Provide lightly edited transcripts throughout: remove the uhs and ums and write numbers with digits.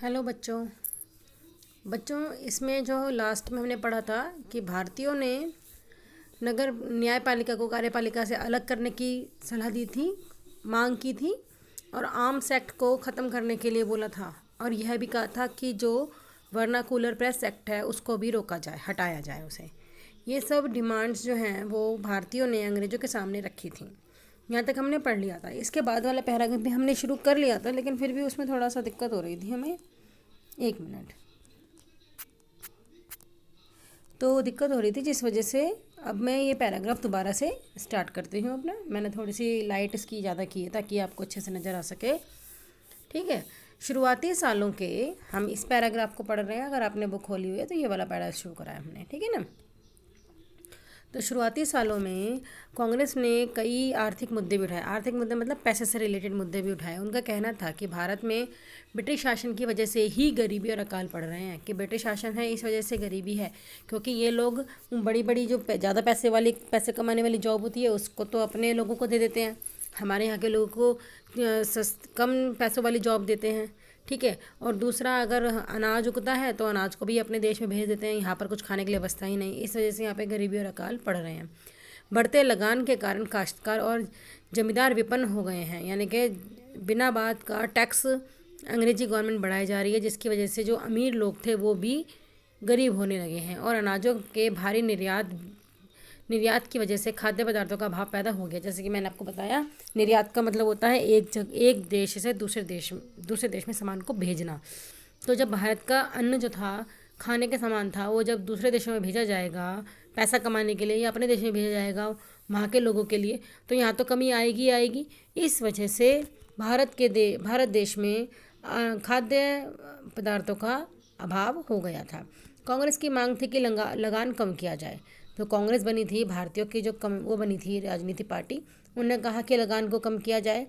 Hello बच्चों। इसमें जो लास्ट में हमने पढ़ा था कि भारतीयों ने नगर न्यायपालिका को कार्यपालिका से अलग करने की सलाह दी थी, मांग की थी, और आर्म्स एक्ट को ख़त्म करने के लिए बोला था। और यह भी कहा था कि जो वर्नाकुलर प्रेस एक्ट है उसको भी रोका जाए, हटाया जाए उसे। ये सब डिमांड्स जो हैं वो भारतीयों ने अंग्रेज़ों के सामने रखी थी। यहाँ तक हमने पढ़ लिया था। इसके बाद वाला पैराग्राफ भी हमने शुरू कर लिया था, लेकिन फिर भी उसमें थोड़ा सा दिक्कत हो रही थी हमें। एक मिनट। तो दिक्कत हो रही थी जिस वजह से अब मैं ये पैराग्राफ दोबारा से स्टार्ट करती हूँ अपना। मैंने थोड़ी सी लाइट इसकी ज़्यादा की है ताकि आपको अच्छे से नज़र आ सके। ठीक है। शुरुआती सालों के हम इस पैराग्राफ को पढ़ रहे हैं। अगर आपने बुक खोली हुई है तो ये वाला पैराग्राफ शुरू करा है हमने, ठीक है ना। तो शुरुआती सालों में कांग्रेस ने कई आर्थिक मुद्दे भी उठाए। आर्थिक मुद्दे मतलब पैसे से रिलेटेड मुद्दे भी उठाए। उनका कहना था कि भारत में ब्रिटिश शासन की वजह से ही गरीबी और अकाल पड़ रहे हैं, कि ब्रिटिश शासन है इस वजह से गरीबी है, क्योंकि ये लोग बड़ी बड़ी जो ज़्यादा पैसे कमाने वाली जॉब होती है उसको तो अपने लोगों को दे देते हैं, हमारे यहाँ के लोगों को कम पैसों वाली जॉब देते हैं। ठीक है। और दूसरा, अगर अनाज उगता है तो अनाज को भी अपने देश में भेज देते हैं, यहाँ पर कुछ खाने के लिए बचता ही नहीं। इस वजह से यहाँ पे गरीबी और अकाल पड़ रहे हैं। बढ़ते लगान के कारण काश्तकार और जमींदार विपन्न हो गए हैं, यानी कि बिना बात का टैक्स अंग्रेजी गवर्नमेंट बढ़ाई जा रही है, जिसकी वजह से जो अमीर लोग थे वो भी गरीब होने लगे हैं। और अनाजों के भारी निर्यात की वजह से खाद्य पदार्थों का अभाव पैदा हो गया। जैसे कि मैंने आपको बताया, निर्यात का मतलब होता है एक देश से दूसरे देश में सामान को भेजना। तो जब भारत का अन्न जो था, खाने के सामान था, वो जब दूसरे देशों में भेजा जाएगा पैसा कमाने के लिए, या अपने देश में भेजा जाएगा वहाँ के लोगों के लिए, तो यहाँ तो कमी आएगी आएगी। इस वजह से भारत देश में खाद्य पदार्थों का अभाव हो गया था। कांग्रेस की मांग थी कि लगान कम किया जाए। तो कांग्रेस बनी थी, भारतीयों की जो वो बनी थी राजनीति पार्टी, उन्होंने कहा कि लगान को कम किया जाए,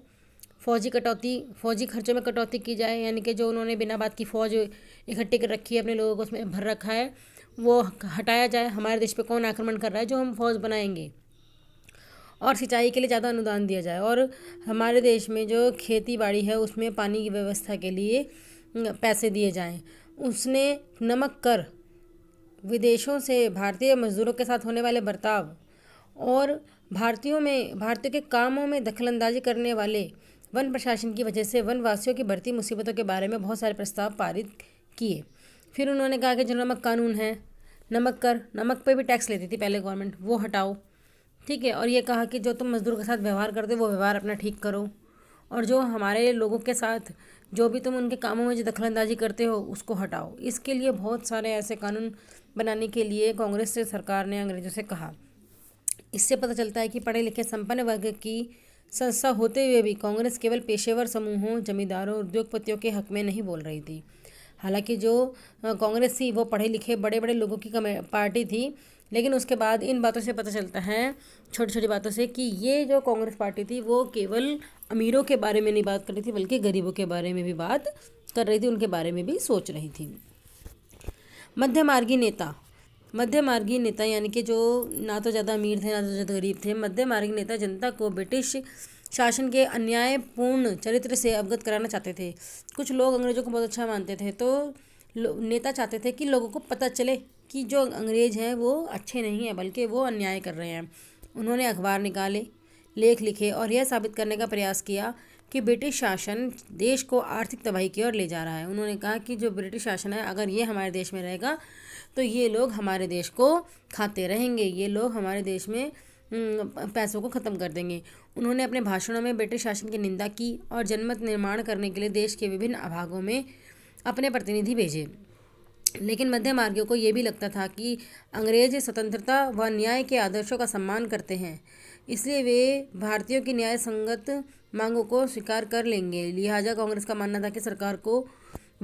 फौजी खर्चों में कटौती की जाए, यानी कि जो उन्होंने बिना बात की फ़ौज इकट्ठी कर रखी है, अपने लोगों को उसमें भर रखा है, वो हटाया जाए। हमारे देश पे कौन आक्रमण कर रहा है जो हम फौज बनाएंगे। और सिंचाई के लिए ज़्यादा अनुदान दिया जाए, और हमारे देश में जो खेती बाड़ी है उसमें पानी की व्यवस्था के लिए पैसे दिए जाएं। उसने नमक कर, विदेशों से भारतीय मजदूरों के साथ होने वाले बर्ताव, और भारतीयों के कामों में दखलंदाजी करने वाले वन प्रशासन की वजह से वनवासियों की बढ़ती मुसीबतों के बारे में बहुत सारे प्रस्ताव पारित किए। फिर उन्होंने कहा कि जो नमक कानून है, नमक पे भी टैक्स लेती थी पहले गवर्नमेंट, वो हटाओ। ठीक है। और ये कहा कि जो तुम मजदूर के साथ व्यवहार करते हो वो व्यवहार अपना ठीक करो, और जो हमारे लोगों के साथ जो भी तुम उनके कामों में जो दखलंदाजी करते हो उसको हटाओ। इसके लिए बहुत सारे ऐसे कानून बनाने के लिए कांग्रेस से सरकार ने अंग्रेज़ों से कहा। इससे पता चलता है कि पढ़े लिखे संपन्न वर्ग की संस्था होते हुए भी कांग्रेस केवल पेशेवर समूहों, जमींदारों, उद्योगपतियों के हक में नहीं बोल रही थी। हालांकि जो कांग्रेस थी वो पढ़े लिखे बड़े बड़े लोगों की पार्टी थी, लेकिन उसके बाद इन बातों से पता चलता है, छोटी छोटी बातों से, कि ये जो कांग्रेस पार्टी थी वो केवल अमीरों के बारे में नहीं बात कर रही थी, बल्कि गरीबों के बारे में भी बात कर रही थी, उनके बारे में भी सोच रही थी। मध्यमार्गी नेता यानी कि जो ना तो ज़्यादा अमीर थे ना तो ज़्यादा गरीब थे। मध्यमार्गी नेता जनता को ब्रिटिश शासन के अन्यायपूर्ण चरित्र से अवगत कराना चाहते थे। कुछ लोग अंग्रेज़ों को बहुत अच्छा मानते थे, तो नेता चाहते थे कि लोगों को पता चले कि जो अंग्रेज़ हैं वो अच्छे नहीं हैं, बल्कि वो अन्याय कर रहे हैं। उन्होंने अखबार निकाले, लेख लिखे, और यह साबित करने का प्रयास किया कि ब्रिटिश शासन देश को आर्थिक तबाही की ओर ले जा रहा है। उन्होंने कहा कि जो ब्रिटिश शासन है, अगर ये हमारे देश में रहेगा तो ये लोग हमारे देश को खाते रहेंगे, ये लोग हमारे देश में पैसों को ख़त्म कर देंगे। उन्होंने अपने भाषणों में ब्रिटिश शासन की निंदा की और जनमत निर्माण करने के लिए देश के विभिन्न भागों में अपने प्रतिनिधि भेजे। लेकिन मध्यमार्गियों को ये भी लगता था कि अंग्रेज स्वतंत्रता व न्याय के आदर्शों का सम्मान करते हैं, इसलिए वे भारतीयों की न्याय संगत मांगों को स्वीकार कर लेंगे। लिहाजा कांग्रेस का मानना था कि सरकार को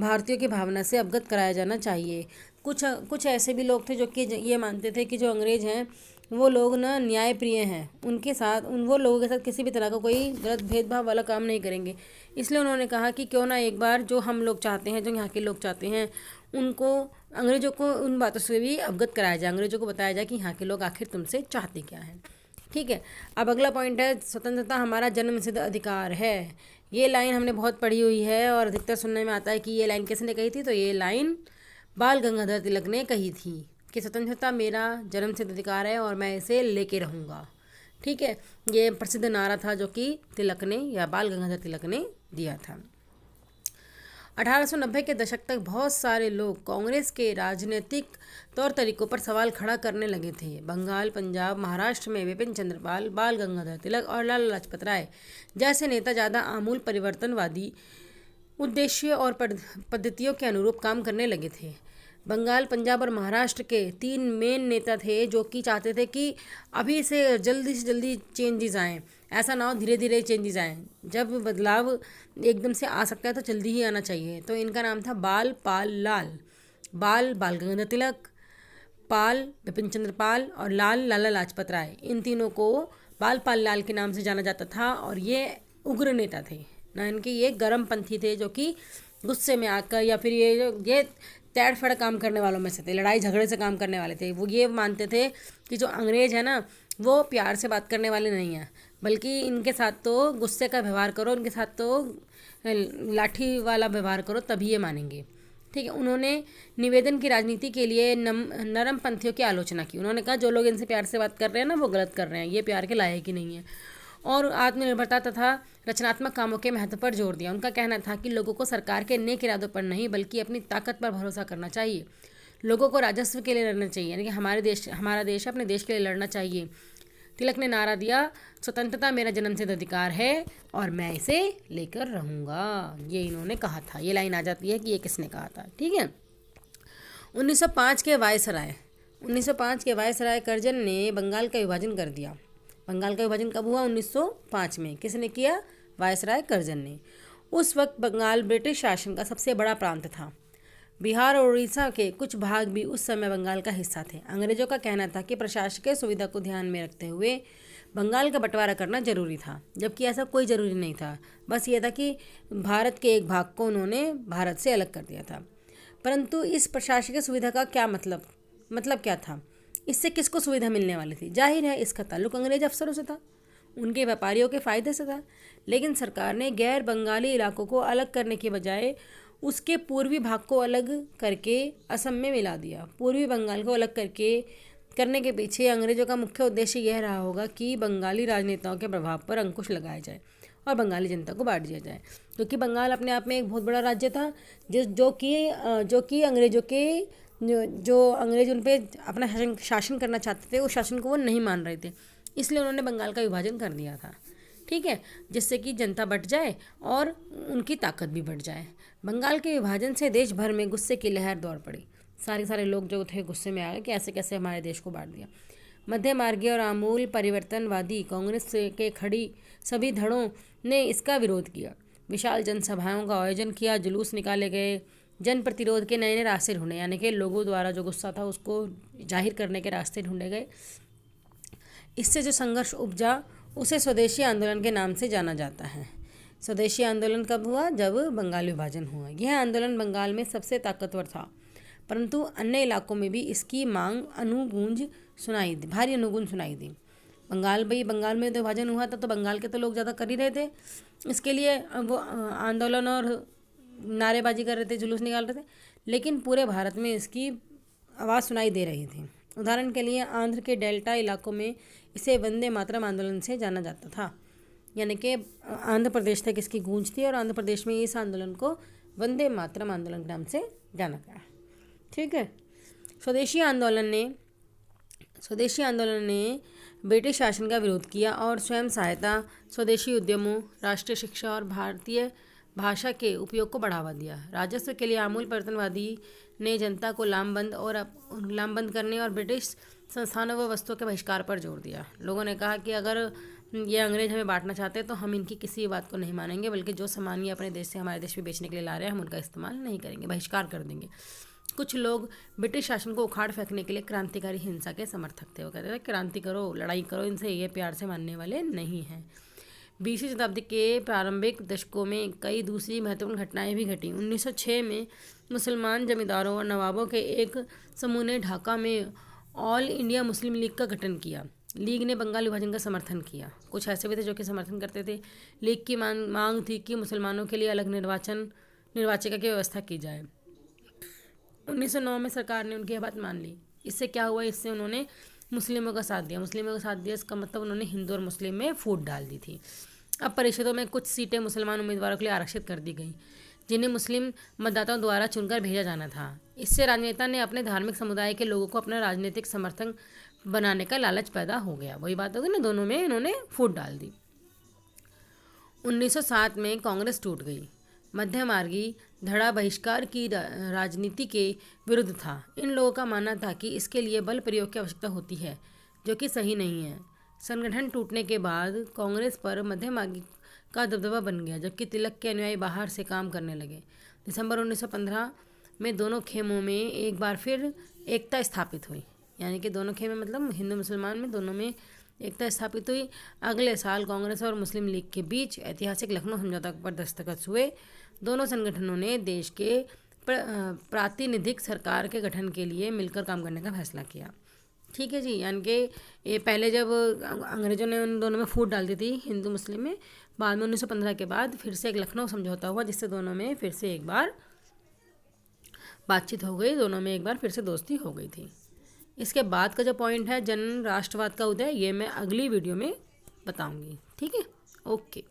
भारतीयों की भावना से अवगत कराया जाना चाहिए। कुछ ऐसे भी लोग थे जो कि ये मानते थे कि जो अंग्रेज हैं वो लोग ना न्याय प्रिय हैं, वो लोगों के साथ किसी भी तरह का कोई गलत भेदभाव वाला काम नहीं करेंगे। इसलिए उन्होंने कहा कि क्यों ना एक बार जो हम लोग चाहते हैं, जो यहाँ के लोग चाहते हैं, उनको अंग्रेज़ों को उन बातों से भी अवगत कराया जाए, अंग्रेज़ों को बताया जाए कि यहाँ के लोग आखिर तुमसे चाहते क्या हैं। ठीक है। अब अगला पॉइंट है, स्वतंत्रता हमारा जन्मसिद्ध अधिकार है। ये लाइन हमने बहुत पढ़ी हुई है और अधिकतर सुनने में आता है कि ये लाइन किसने कही थी, तो ये लाइन बाल गंगाधर तिलक ने कही थी कि स्वतंत्रता मेरा जन्मसिद्ध अधिकार है और मैं इसे लेके रहूँगा। ठीक है, ये प्रसिद्ध नारा था जो कि तिलक ने या बाल गंगाधर तिलक ने दिया था। 1890 के दशक तक बहुत सारे लोग कांग्रेस के राजनीतिक तौर तरीकों पर सवाल खड़ा करने लगे थे। बंगाल, पंजाब, महाराष्ट्र में बिपिन चंद्र पाल, बाल गंगाधर तिलक और लाला लाजपत राय जैसे नेता ज़्यादा आमूल परिवर्तनवादी उद्देश्य और पद्धतियों के अनुरूप काम करने लगे थे। बंगाल, पंजाब और महाराष्ट्र के 3 मेन नेता थे जो कि चाहते थे कि अभी से जल्दी चेंजेस आएँ, ऐसा ना हो धीरे धीरे चेंजेस आएँ। जब बदलाव एकदम से आ सकता है तो जल्दी ही आना चाहिए। तो इनका नाम था बाल, पाल, लाल। बाल गंगाधर तिलक, पाल बिपिन चंद्र पाल और लाल लाला लाजपत राय। इन तीनों को बाल, पाल, लाल के नाम से जाना जाता था और ये उग्र नेता थे ना, इनके ये गर्म पंथी थे जो कि गुस्से में आकर या फिर ये तैड़ फड़ काम करने वालों में से थे, लड़ाई झगड़े से काम करने वाले थे। वो ये मानते थे कि जो अंग्रेज़ है ना वो प्यार से बात करने वाले नहीं हैं, बल्कि इनके साथ तो गुस्से का व्यवहार करो, इनके साथ तो लाठी वाला व्यवहार करो तभी ये मानेंगे। ठीक है, उन्होंने निवेदन की राजनीति के लिए नरम पंथियों की आलोचना की। उन्होंने कहा जो लोग इनसे प्यार से बात कर रहे हैं ना वो गलत कर रहे हैं, ये प्यार के लायक ही नहीं है। और आत्मनिर्भरता तथा रचनात्मक कामों के महत्व पर जोर दिया। उनका कहना था कि लोगों को सरकार के नेक इरादों पर नहीं बल्कि अपनी ताकत पर भरोसा करना चाहिए। लोगों को राजस्व के लिए लड़ना चाहिए, यानी कि हमारा देश अपने देश के लिए लड़ना चाहिए। तिलक ने नारा दिया, स्वतंत्रता मेरा जन्मसिद्ध अधिकार है और मैं इसे लेकर रहूँगा। ये इन्होंने कहा था। ये लाइन आ जाती है कि ये किसने कहा था। ठीक है, 1905 के वायसराय कर्जन ने बंगाल का विभाजन कर दिया। बंगाल का विभाजन कब हुआ? 1905 में। किसने किया? वायसराय कर्जन ने। उस वक्त बंगाल ब्रिटिश शासन का सबसे बड़ा प्रांत था। बिहार और उड़ीसा के कुछ भाग भी उस समय बंगाल का हिस्सा थे। अंग्रेजों का कहना था कि प्रशासकीय सुविधा को ध्यान में रखते हुए बंगाल का बंटवारा करना जरूरी था, जबकि ऐसा कोई ज़रूरी नहीं था। बस ये था कि भारत के एक भाग को उन्होंने भारत से अलग कर दिया था। परंतु इस प्रशासकीय सुविधा का क्या मतलब क्या था? इससे किसको सुविधा मिलने वाली थी? जाहिर है इसका ताल्लुक अंग्रेज अफसरों से था, उनके व्यापारियों के फ़ायदे से था। लेकिन सरकार ने गैर बंगाली इलाकों को अलग करने के बजाय उसके पूर्वी भाग को अलग करके असम में मिला दिया। पूर्वी बंगाल को अलग करने के पीछे अंग्रेजों का मुख्य उद्देश्य यह रहा होगा कि बंगाली राजनेताओं के प्रभाव पर अंकुश लगाया जाए और बंगाली जनता को बांट दिया जाए, क्योंकि बंगाल अपने आप में एक बहुत बड़ा राज्य था जो कि अंग्रेजों के जो अंग्रेज उन पर अपना शासन करना चाहते थे, उस शासन को वो नहीं मान रहे थे। इसलिए उन्होंने बंगाल का विभाजन कर दिया था। ठीक है, जिससे कि जनता बट जाए और उनकी ताकत भी बढ़ जाए। बंगाल के विभाजन से देश भर में गुस्से की लहर दौड़ पड़ी। सारे लोग जो थे गुस्से में आ गए कि ऐसे कैसे हमारे देश को बांट दिया। मध्य मार्गीय और आमूल परिवर्तनवादी कांग्रेस के खड़ी सभी धड़ों ने इसका विरोध किया। विशाल जनसभाओं का आयोजन किया, जुलूस निकाले गए, जन प्रतिरोध के नए रास्ते ढूंढे, यानी कि लोगों द्वारा जो गुस्सा था उसको जाहिर करने के रास्ते ढूंढे गए। इससे जो संघर्ष उपजा उसे स्वदेशी आंदोलन के नाम से जाना जाता है। स्वदेशी आंदोलन कब हुआ? जब बंगाल विभाजन हुआ। यह आंदोलन बंगाल में सबसे ताकतवर था, परंतु अन्य इलाकों में भी इसकी भारी अनुगूंज सुनाई दी। बंगाल में तो विभाजन हुआ था तो बंगाल के तो लोग ज़्यादा कर ही रहे थे, इसके लिए वो आंदोलन और नारेबाजी कर रहे थे, जुलूस निकाल रहे थे, लेकिन पूरे भारत में इसकी आवाज़ सुनाई दे रही थी। उदाहरण के लिए आंध्र के डेल्टा इलाकों में इसे वंदे मातरम आंदोलन से जाना जाता था, यानी कि आंध्र प्रदेश तक इसकी गूंज थी और आंध्र प्रदेश में इस आंदोलन को वंदे मातरम आंदोलन के नाम से जाना गया। ठीक है, स्वदेशी आंदोलन ने ब्रिटिश शासन का विरोध किया और स्वयं सहायता, स्वदेशी उद्यमों, राष्ट्रीय शिक्षा और भारतीय भाषा के उपयोग को बढ़ावा दिया। राजस्व के लिए आमूल परिवर्तनवादी ने जनता को लामबंद करने और ब्रिटिश संस्थानों व वस्तुओं के बहिष्कार पर जोर दिया। लोगों ने कहा कि अगर ये अंग्रेज हमें बांटना चाहते हैं तो हम इनकी किसी बात को नहीं मानेंगे, बल्कि जो सामान ये अपने देश से हमारे देश में बेचने के लिए ला रहे हैं हम उनका इस्तेमाल नहीं करेंगे, बहिष्कार कर देंगे। कुछ लोग ब्रिटिश शासन को उखाड़ फेंकने के लिए क्रांतिकारी हिंसा के समर्थक थे। वो कहते थे क्रांति करो, लड़ाई करो, इनसे ये प्यार से मानने वाले नहीं हैं। 20वीं शताब्दी के प्रारंभिक दशकों में कई दूसरी महत्वपूर्ण घटनाएं भी घटी। 1906 में मुसलमान जमींदारों और नवाबों के एक समूह ने ढाका में ऑल इंडिया मुस्लिम लीग का गठन किया। लीग ने बंगाल विभाजन का समर्थन किया। कुछ ऐसे भी थे जो कि समर्थन करते थे। लीग की मांग थी कि मुसलमानों के लिए अलग निर्वाचिका की व्यवस्था की जाए। 1909 में सरकार ने उनकी यह बात मान ली। इससे क्या हुआ, इससे उन्होंने मुस्लिमों का साथ दिया। मुस्लिमों का साथ दिया इसका मतलब उन्होंने हिंदू और मुस्लिम में फूट डाल दी थी। अब परिषदों में कुछ सीटें मुसलमान उम्मीदवारों के लिए आरक्षित कर दी गई, जिन्हें मुस्लिम मतदाताओं द्वारा चुनकर भेजा जाना था। इससे राजनेता ने अपने धार्मिक समुदाय के लोगों को अपना राजनीतिक समर्थन बनाने का लालच पैदा हो गया। वही बात होगी ना, दोनों में इन्होंने फूट डाल दी। 1907 में कांग्रेस टूट गई। मध्यमार्गी धड़ा बहिष्कार की राजनीति के विरुद्ध था। इन लोगों का मानना था कि इसके लिए बल प्रयोग की आवश्यकता होती है, जो कि सही नहीं है। संगठन टूटने के बाद कांग्रेस पर मध्यमार्गी का दबदबा बन गया, जबकि तिलक के अनुयायी बाहर से काम करने लगे। दिसंबर 1915 में दोनों खेमों में एक बार फिर एकता स्थापित हुई। यानी कि दोनों खेमे मतलब हिंदू मुसलमान में दोनों में एकता स्थापित हुई। अगले साल कांग्रेस और मुस्लिम लीग के बीच ऐतिहासिक लखनऊ समझौता पर दस्तखत हुए। दोनों संगठनों ने देश के प्रातिनिधिक सरकार के गठन के लिए मिलकर काम करने का फैसला किया। ठीक है जी, यानी कि ये पहले जब अंग्रेजों ने उन दोनों में फूट डाल दी थी हिंदू मुस्लिम में, बाद में 1915 के बाद फिर से एक लखनऊ समझौता हुआ, जिससे दोनों में फिर से एक बार बातचीत हो गई, दोनों में एक बार फिर से दोस्ती हो गई थी। इसके बाद का जो पॉइंट है जन राष्ट्रवाद का उदय, ये मैं अगली वीडियो में बताऊंगी। ठीक है, ओके।